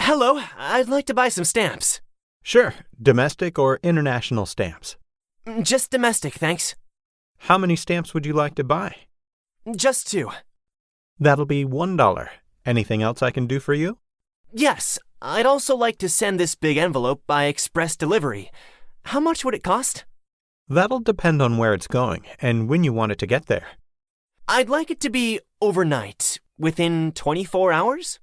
Hello, I'd like to buy some stamps. Sure, domestic or international stamps. Just domestic, thanks. How many stamps would you like to buy? Just two. That'll be $1. Anything else I can do for you? Yes, I'd also like to send this big envelope by express delivery. How much would it cost? That'll depend on where it's going and when you want it to get there. I'd like it to be overnight, within 24 hours?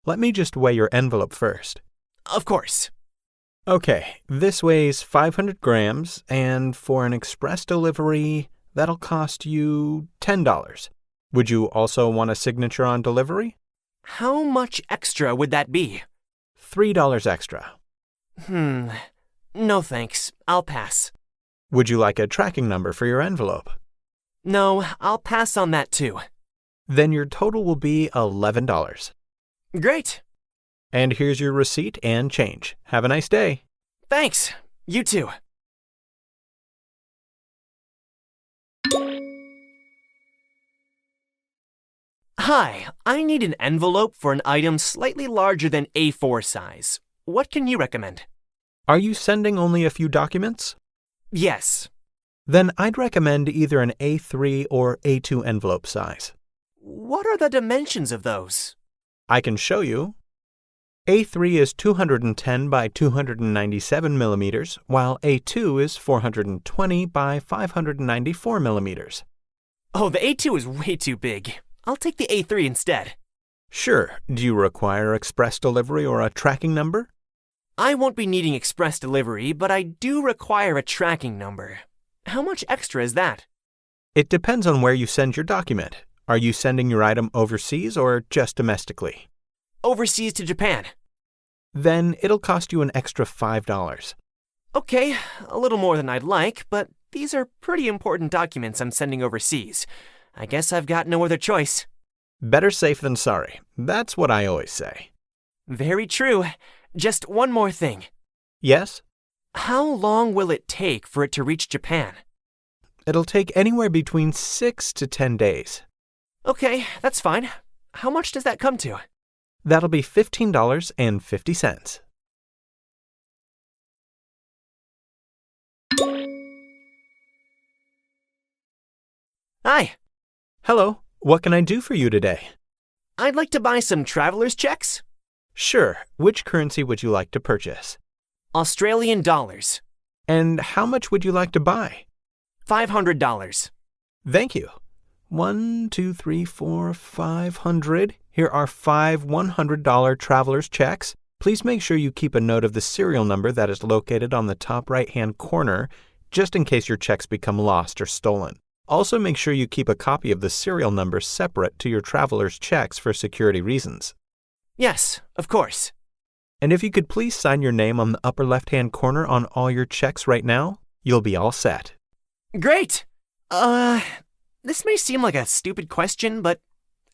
Let me just weigh your envelope first. Of course. Okay, this weighs 500 grams, and for an express delivery, that'll cost you $10. Would you also want a signature on delivery? How much extra would that be? $3 extra. No thanks. I'll pass. Would you like a tracking number for your envelope? No, I'll pass on that too. Then your total will be $11. Great. And here's your receipt and change. Have a nice day. Thanks. You too. Hi, I need an envelope for an item slightly larger than A4 size. What can you recommend? Are you sending only a few documents? Yes. Then I'd recommend either an A3 or A2 envelope size. What are the dimensions of those? I can show you. A3 is 210 by 297 millimeters, while A2 is 420 by 594 millimeters. Oh, the A2 is way too big. I'll take the A3 instead. Sure. Do you require express delivery or a tracking number? I won't be needing express delivery, but I do require a tracking number. How much extra is that? It depends on where you send your document. Are you sending your item overseas or just domestically? Overseas to Japan. Then it'll cost you an extra $5. Okay, a little more than I'd like, but these are pretty important documents I'm sending overseas. I guess I've got no other choice. Better safe than sorry. That's what I always say. Very true. Just one more thing. Yes? How long will it take for it to reach Japan? It'll take anywhere between 6 to 10 days. Okay, that's fine. How much does that come to? That'll be $15.50. Hi. Hello, what can I do for you today? I'd like to buy some traveler's checks. Sure, which currency would you like to purchase? Australian dollars. And how much would you like to buy? $500. Thank you. 1, 2, 3, 4, 500. Here are 5 $100 traveler's checks. Please make sure you keep a note of the serial number that is located on the top right-hand corner, just in case your checks become lost or stolen. Also, make sure you keep a copy of the serial number separate to your traveler's checks for security reasons. Yes, of course. And if you could please sign your name on the upper left-hand corner on all your checks right now, you'll be all set. Great! This may seem like a stupid question, but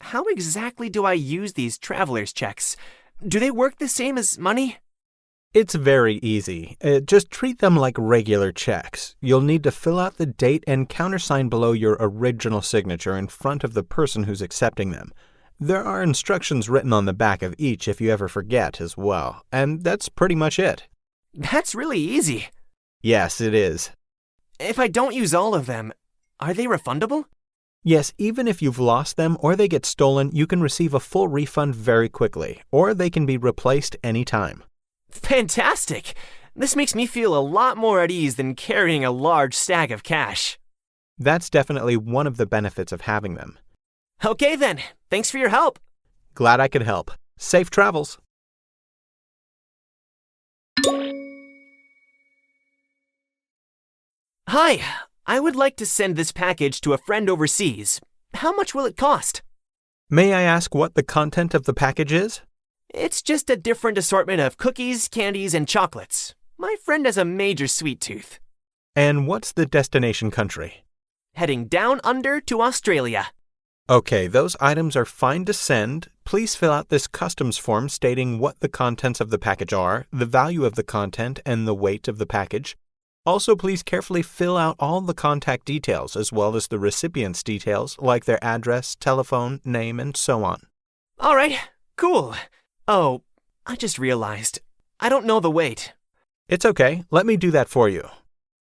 how exactly do I use these traveler's checks? Do they work the same as money? It's very easy. Just treat them like regular checks. You'll need to fill out the date and countersign below your original signature in front of the person who's accepting them. There are instructions written on the back of each if you ever forget as well, and that's pretty much it. That's really easy. Yes, it is. If I don't use all of them, are they refundable? Yes, even if you've lost them or they get stolen, you can receive a full refund very quickly, or they can be replaced anytime. Fantastic! This makes me feel a lot more at ease than carrying a large stack of cash. That's definitely one of the benefits of having them. Okay then, thanks for your help. Glad I could help. Safe travels. Hi, I would like to send this package to a friend overseas. How much will it cost? May I ask what the content of the package is? It's just a different assortment of cookies, candies, and chocolates. My friend has a major sweet tooth. And what's the destination country? Heading down under to Australia. Okay, those items are fine to send. Please fill out this customs form stating what the contents of the package are, the value of the content, and the weight of the package. Also, please carefully fill out all the contact details as well as the recipient's details like their address, telephone, name, and so on. All right, cool. Oh, I just realized. I don't know the weight. It's okay. Let me do that for you.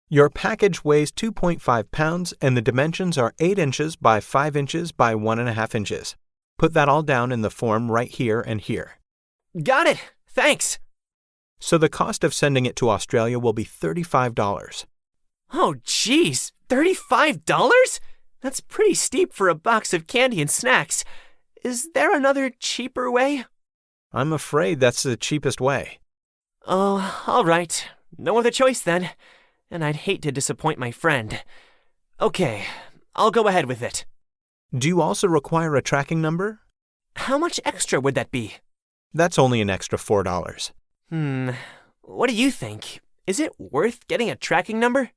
Your package weighs 2.5 pounds and the dimensions are 8 inches by 5 inches by 1.5 inches. Put that all down in the form right here and here. Got it. Thanks. So the cost of sending it to Australia will be $35. Oh, geez. $35? That's pretty steep for a box of candy and snacks. Is there another cheaper way? I'm afraid that's the cheapest way. Oh, all right. No other choice then. And I'd hate to disappoint my friend. Okay, I'll go ahead with it. Do you also require a tracking number? How much extra would that be? That's only an extra $4. What do you think? Is it worth getting a tracking number?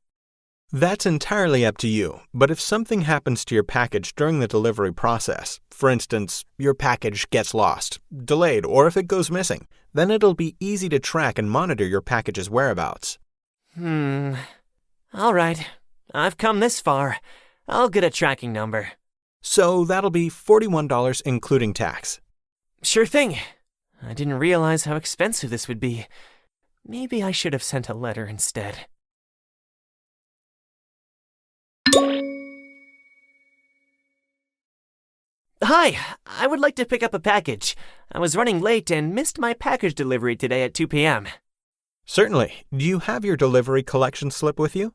That's entirely up to you, but if something happens to your package during the delivery process, for instance, your package gets lost, delayed, or if it goes missing, then it'll be easy to track and monitor your package's whereabouts. All right. I've come this far. I'll get a tracking number. So that'll be $41 including tax. Sure thing. I didn't realize how expensive this would be. Maybe I should have sent a letter instead. Hi, I would like to pick up a package. I was running late and missed my package delivery today at 2 p.m. Certainly. Do you have your delivery collection slip with you?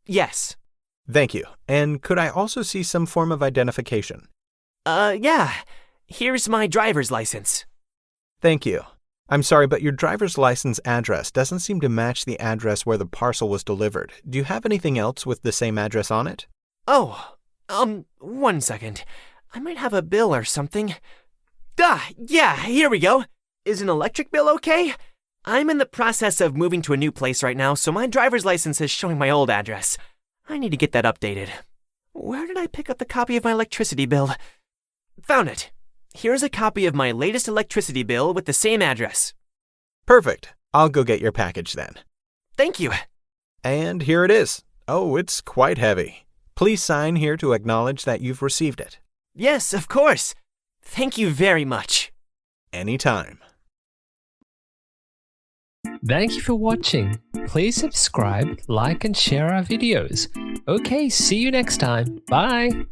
Yes. Thank you. And could I also see some form of identification? Yeah. Here's my driver's license. Thank you. I'm sorry, but your driver's license address doesn't seem to match the address where the parcel was delivered. Do you have anything else with the same address on it? Oh, 1 second. I might have a bill or something. Yeah, here we go. Is an electric bill okay? I'm in the process of moving to a new place right now, so my driver's license is showing my old address. I need to get that updated. Where did I pick up the copy of my electricity bill? Found it. Here's a copy of my latest electricity bill with the same address. Perfect. I'll go get your package then. Thank you. And here it is. Oh, it's quite heavy. Please sign here to acknowledge that you've received it. Yes, of course. Thank you very much. Anytime. Thank you for watching. Please subscribe, like, and share our videos. Okay, see you next time. Bye.